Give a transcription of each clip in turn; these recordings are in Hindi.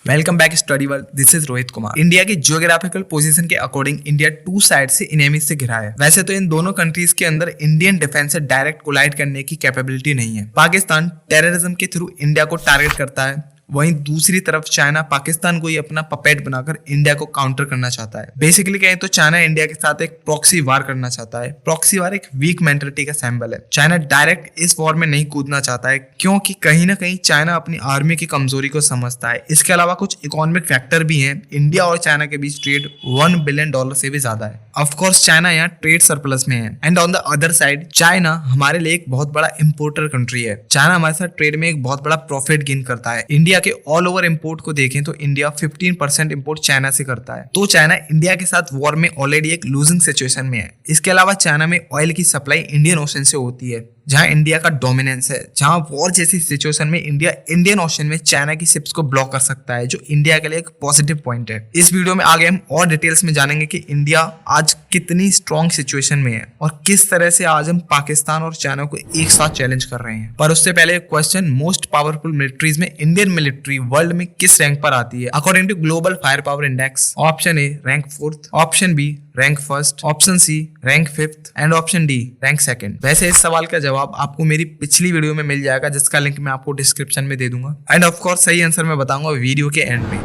Welcome back study world. This is Rohit Kumar. India की जियोग्राफिकल पोजीशन के अकॉर्डिंग इंडिया टू साइड से इनेमी से घिरा है। वैसे तो इन दोनों कंट्रीज के अंदर इंडियन डिफेंस से डायरेक्ट कोलाइड करने की कैपेबिलिटी नहीं है। पाकिस्तान टेररिज्म के थ्रू इंडिया को टारगेट करता है, वहीं दूसरी तरफ चाइना पाकिस्तान को ही अपना पपेट बनाकर इंडिया को काउंटर करना चाहता है। बेसिकली कहें तो चाइना इंडिया के साथ एक प्रॉक्सी वार करना चाहता है। प्रॉक्सी वार एक वीक मेंटलिटी का सिंबल है। चाइना डायरेक्ट इस वॉर में नहीं कूदना चाहता है क्योंकि कहीं ना कहीं चाइना अपनी आर्मी की कमजोरी को समझता है। इसके अलावा कुछ इकोनॉमिक फैक्टर भी हैं। इंडिया और चाइना के बीच ट्रेड $1 बिलियन से भी ज्यादा है। ऑफकोर्स चाइना यहाँ ट्रेड सरप्लस में है and on the other side China हमारे लिए एक बहुत बड़ा इंपोर्टर कंट्री है। चाइना हमारे साथ ट्रेड में एक बहुत बड़ा प्रॉफिट गेन करता है। इंडिया के ऑल ओवर इंपोर्ट को देखें तो इंडिया 15% इंपोर्ट चाइना से करता है। तो चाइना इंडिया के साथ वॉर में ऑलरेडी एक लूजिंग सिचुएशन में है। इसके अलावा चाइना में ऑयल की सप्लाई इंडियन ओशन से होती है जहां इंडिया का डोमिनेंस है। जहां वॉर जैसी सिचुएशन में इंडिया इंडियन ओशन में चाइना की शिप्स को ब्लॉक कर सकता है, जो इंडिया के लिए एक पॉजिटिव पॉइंट है। इस वीडियो में आगे हम और डिटेल्स में जानेंगे कि इंडिया आज कितनी स्ट्रॉन्ग सिचुएशन में है और किस तरह से आज हम पाकिस्तान और चाइना को एक साथ चैलेंज कर रहे हैं। पर उससे पहले एक क्वेश्चन, मोस्ट पावरफुल मिलिट्रीज में इंडियन मिलिट्री वर्ल्ड में किस रैंक पर आती है according to global fire power index? Option A rank 4th, option B rank 1st, option C rank 5th and option D rank 2nd। वैसे इस सवाल का जवाब आपको मेरी पिछली वीडियो में मिल जाएगा जिसका लिंक मैं आपको डिस्क्रिप्शन में दे दूंगा एंड ऑफ कोर्स सही आंसर मैं बताऊंगा वीडियो के एंड में।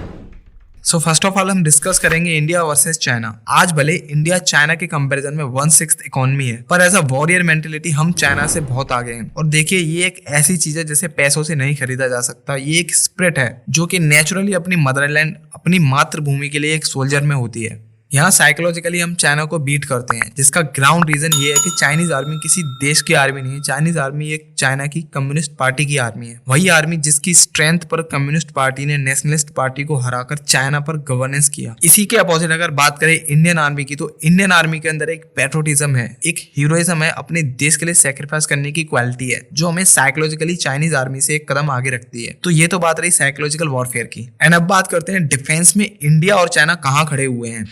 सो फर्स्ट ऑफ ऑल हम डिस्कस करेंगे इंडिया वर्सेस चाइना। आज भले इंडिया चाइना के कंपैरिजन में 1/6 इकोनॉमी है, पर एज अ वॉरियर मेंटेलिटी हम चाइना से बहुत आगे हैं। और देखिए ये एक ऐसी चीज है जिसे पैसों से नहीं खरीदा जा सकता। ये एक स्पिरिट है जो कि नेचुरली अपनी मदरलैंड, अपनी मातृभूमि के लिए एक सोल्जर में होती है। यहाँ साइकोलॉजिकली हम चाइना को बीट करते हैं, जिसका ग्राउंड रीजन ये है कि चाइनीज आर्मी किसी देश की आर्मी नहीं है। चाइनीज आर्मी एक चाइना की कम्युनिस्ट पार्टी की आर्मी है। वही आर्मी जिसकी स्ट्रेंथ पर कम्युनिस्ट पार्टी ने नेशनलिस्ट पार्टी को हराकर चाइना पर गवर्नेंस किया। इसी के अपोजिट अगर बात करें इंडियन आर्मी की, तो इंडियन आर्मी के अंदर एक पैट्रोटिज्म है, एक हीरोइज्म है, अपने देश के लिए सेक्रीफाइस करने की क्वालिटी है, जो हमें साइकोलॉजिकली चाइनीज आर्मी से एक कदम आगे रखती है। तो ये तो बात रही साइकोलॉजिकल वॉरफेयर की। एंड अब बात करते हैं डिफेंस में इंडिया और चाइना कहाँ खड़े हुए हैं।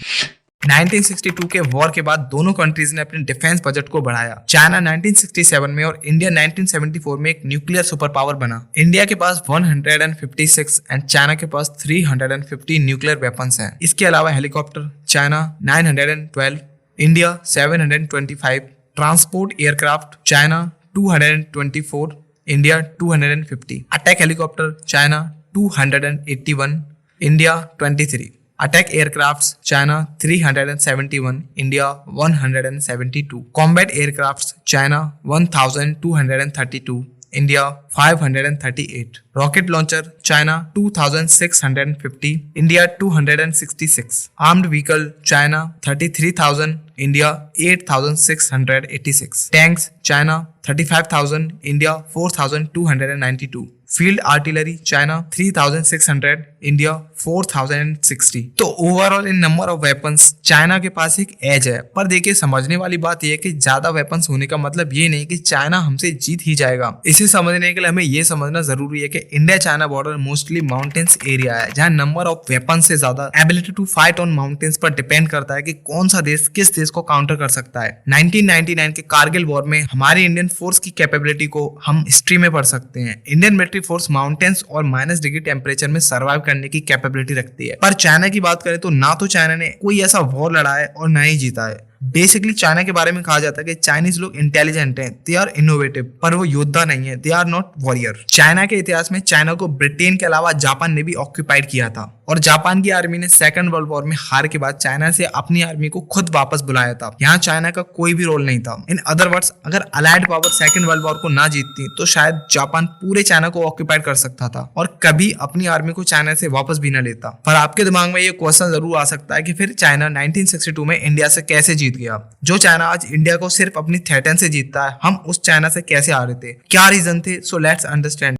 1962 के वॉर के बाद दोनों कंट्रीज ने अपने डिफेंस बजट को बढ़ाया। चाइना 1967 में और इंडिया 1974 में एक न्यूक्लियर सुपर पावर बना। इंडिया के पास 156 एंड चाइना के पास 350 न्यूक्लियर वेपन्स हैं। इसके अलावा helicopter China 912, India 725, transport aircraft China 224, India 250, attack helicopter China 281, India 23, attack aircrafts China 371, India 172, combat aircrafts China 1232, India 538, rocket launcher China 2650, India 266, armed vehicle China 33,000, India 8,686, tanks China 35,000, India 4,292, field artillery China 3,600, India 4,060। तो overall in number of weapons China के पास एक एज है। पर देखिए समझने वाली बात यह है कि ज्यादा वेपन्स होने का मतलब ये नहीं कि चाइना हमसे जीत ही जाएगा। इसे समझने के लिए हमें ये समझना जरूरी है कि India China border mostly mountains area है, जहाँ नंबर ऑफ वेपन से ज्यादा ability to fight on mountains पर डिपेंड करता है कि कौन सा देश किस देश को काउंटर कर सकता है। 1999 के कारगिल वॉर में हमारी इंडियन फोर्स की कैपेबिलिटी को हम हिस्ट्री में पढ़ सकते हैं। इंडियन मिलिट्री फोर्स माउंटेन्स और -डिग्री टेम्परेचर में सर्वाइव करने की कैपेबिलिटी रखती है। पर चाइना की बात करें तो ना तो चाइना ने कोई ऐसा वॉर लड़ा है और ना ही जीता है। बेसिकली चाइना के बारे में कहा जाता है कि चाइनीज लोग इंटेलिजेंट हैं, दे आर इनोवेटिव, पर वो योद्धा नहीं है, they are not warrior. China के इतिहास में चाइना को ब्रिटेन के अलावा जापान ने भी ऑक्यूपाइड किया था और जापान की आर्मी ने सेकंड वर्ल्ड वॉर में हार के बाद चाइना से अपनी आर्मी को खुद वापस बुलाया था। यहाँ चाइना का कोई भी रोल नहीं था। इन अदर वर्ड्स अगर allied power second world war को ना जीतती तो शायद जापान पूरे चाइना को ऑक्यूपाइड कर सकता था और कभी अपनी आर्मी को चाइना से वापस भी न लेता। पर आपके दिमाग में ये क्वेश्चन जरूर आ सकता है कि फिर चाइना 1962 में इंडिया से कैसे जीत गया? जो चाइना आज इंडिया को सिर्फ अपनी थ्रेटन से जीतता है, हम उस चाइना से कैसे हारे थे? क्या रीजन थे? So let's understand.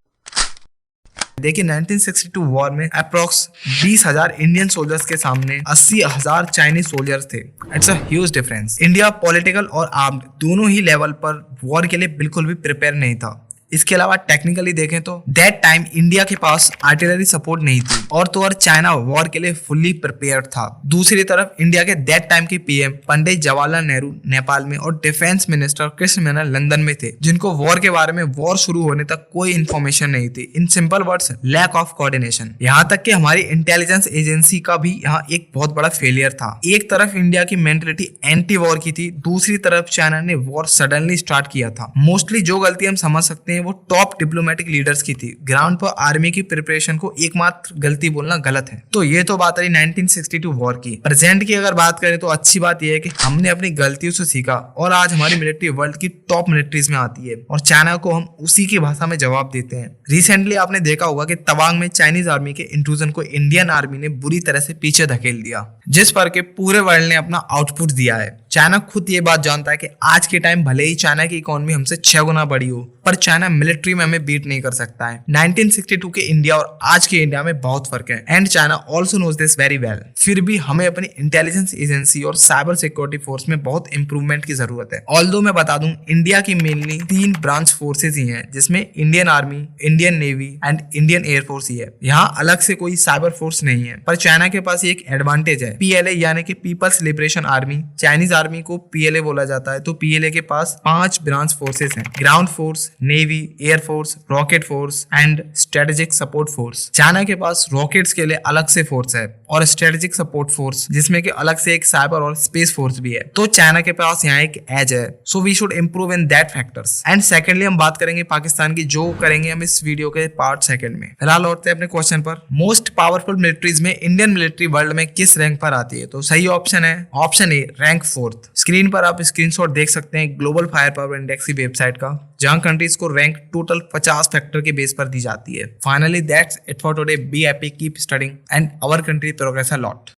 देखिए 1962 वॉर में अप्रोक्स 20,000 इंडियन सोल्जर्स के सामने 80,000 चाइनीज सोल्जर्स थे। It's a huge difference. India political और आर्म्ड दोनों ही लेवल पर वॉर के लिए बिल्कुल भी प्रिपेयर नहीं था। इसके अलावा टेक्निकली देखें तो दैट टाइम इंडिया के पास आर्टिलरी सपोर्ट नहीं थी और तो और चाइना वॉर के लिए फुल्ली प्रिपेयर्ड था। दूसरी तरफ इंडिया के दैट टाइम के पीएम पंडित जवाहरलाल नेहरू नेपाल में और defence minister Krishna Menon London में थे, जिनको वॉर के बारे में वॉर शुरू होने तक कोई इन्फॉर्मेशन नहीं थी। In simple words, lack of coordination. यहाँ तक कि हमारी इंटेलिजेंस एजेंसी का भी यहाँ एक बहुत बड़ा फेलियर था। एक तरफ इंडिया की मेंटलिटी एंटी वॉर की थी, दूसरी तरफ चाइना ने वॉर सडनली स्टार्ट किया था। मोस्टली जो गलती हम समझ सकते हैं वो टॉप डिप्लोमेटिक लीडर्स की थी। ग्राउंड पर आर्मी की प्रिपरेशन को एकमात्र गलती बोलना गलत है। तो ये तो बात रही 1962 वॉर की। प्रेजेंट की अगर बात करें तो अच्छी बात यह है कि हमने अपनी गलतियों से सीखा और आज हमारी मिलिट्री वर्ल्ड की टॉप मिलिट्रीज में आती है और चाइना को हम उसी की भाषा में जवाब देते हैं। रिसेंटली आपने देखा होगा कि तवांग में चाइनीज आर्मी के इंट्रूजन को इंडियन आर्मी ने बुरी तरह से पीछे धकेल दिया, जिस पर के पूरे वर्ल्ड ने अपना आउटपुट दिया है। चाइना खुद ये बात जानता है कि आज के टाइम भले ही चाइना की इकोनॉमी हमसे 6 गुना बड़ी हो, पर चाइना मिलिट्री में हमें बीट नहीं कर सकता है। 1962 के इंडिया और आज के इंडिया में बहुत फर्क है and China also knows this very well. फिर भी हमें अपनी इंटेलिजेंस एजेंसी और साइबर सिक्योरिटी फोर्स में बहुत इंप्रूवमेंट की जरूरत है। ऑल्दो मैं बता दूं, इंडिया की मेनली 3 ब्रांच फोर्सेज ही हैं, जिसमें Indian army, Indian navy and Indian air force ही है। यहाँ अलग से कोई साइबर फोर्स नहीं है, पर चाइना के पास एक एडवांटेज है। पीएलए यानी कि people's liberation army, Chinese army को पीएलए बोला जाता है। तो पीएलए के पास 5 ब्रांच फोर्सेस हैं: ground force, navy, air force, rocket force and strategic support force. China के पास रॉकेट्स के लिए अलग से फोर्स है और स्ट्रेटेजिक सपोर्ट फोर्स, जिसमें कि अलग से एक साइबर और स्पेस फोर्स भी है। तो चाइना के पास यहाँ एक एज है, so we should improve in that factors. And secondly हम बात करेंगे पाकिस्तान की, जो करेंगे हम इस वीडियो के पार्ट सेकंड में। फिलहाल लौटते हैं अपने क्वेश्चन पर। मोस्ट पावरफुल मिलिट्रीज में इंडियन मिलिट्री वर्ल्ड में किस रैंक पर आती है? तो सही ऑप्शन है option A, rank 4th। Screen पर आप स्क्रीनशॉट देख सकते हैं ग्लोबल फायर पावर इंडेक्स की वेबसाइट का, जहां कंट्रीज को रैंक टोटल 50 फैक्टर के बेस पर दी जाती है। Finally that's it for today. Be happy, keep studying and our country progress a lot.